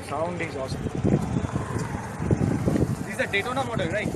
Sound is awesome. This is a Daytona model, right?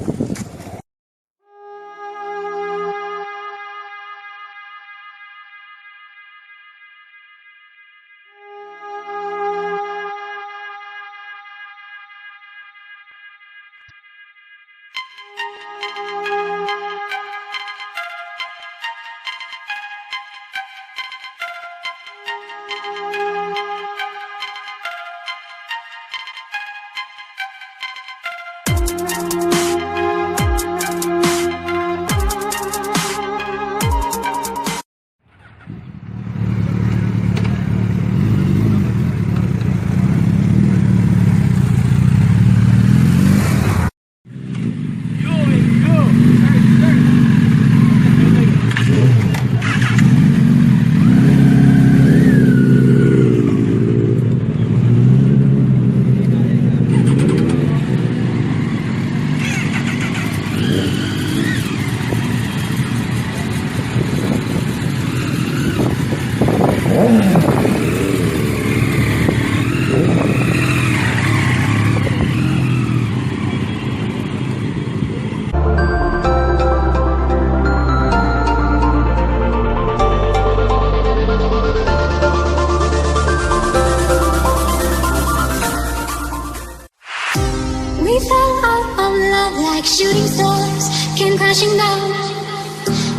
We fell out of love like shooting stars, came crashing down,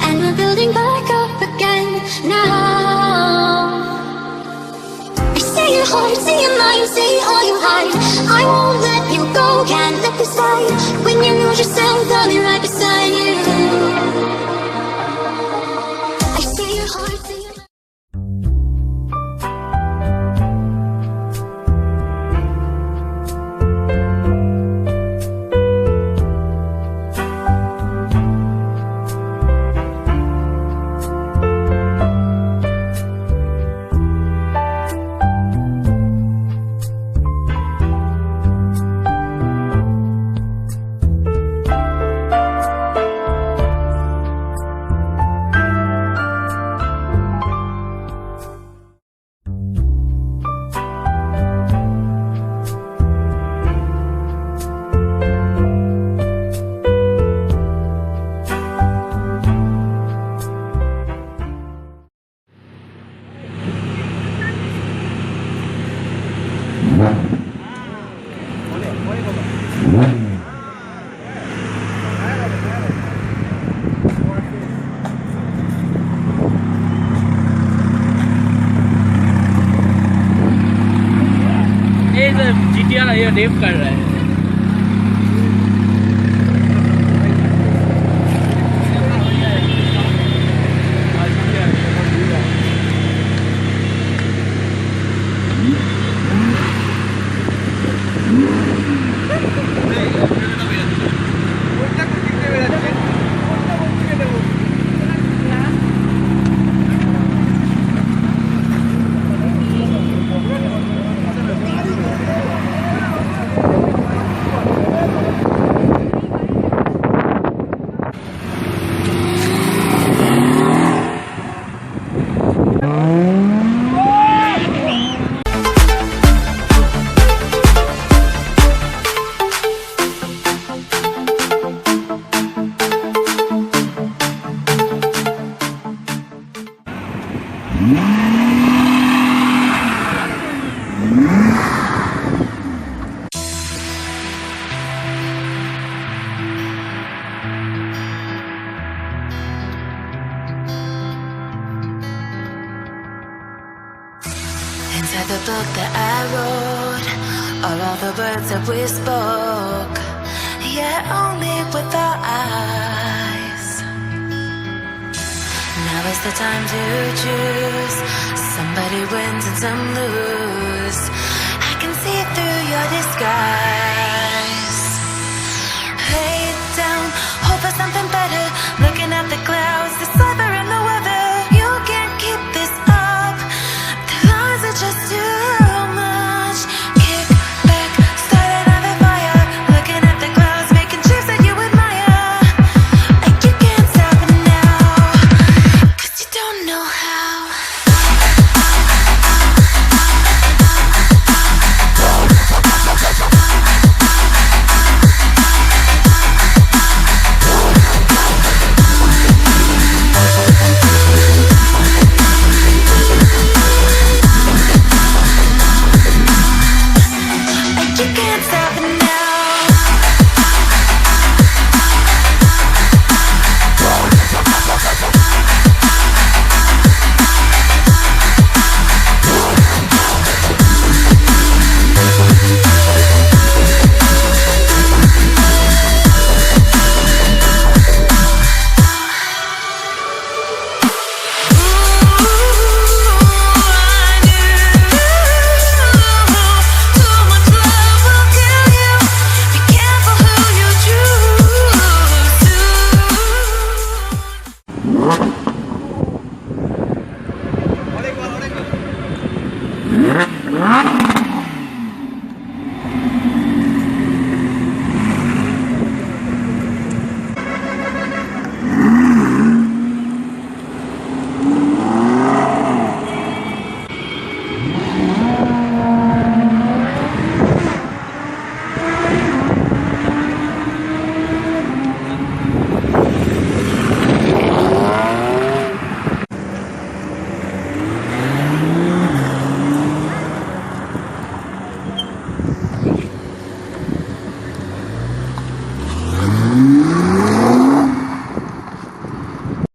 and we're building back up again now. I see your heart, see your mind, see all you hide. I won't let you go, can't let this die. When you lose yourself, I'll be right beside you. I see your heart, see your mind. ये rape कर रहा है। book that I wrote, all the words that we spoke, yet only with our eyes. Now is the time to choose. Somebody wins and some lose. I can see through your disguise.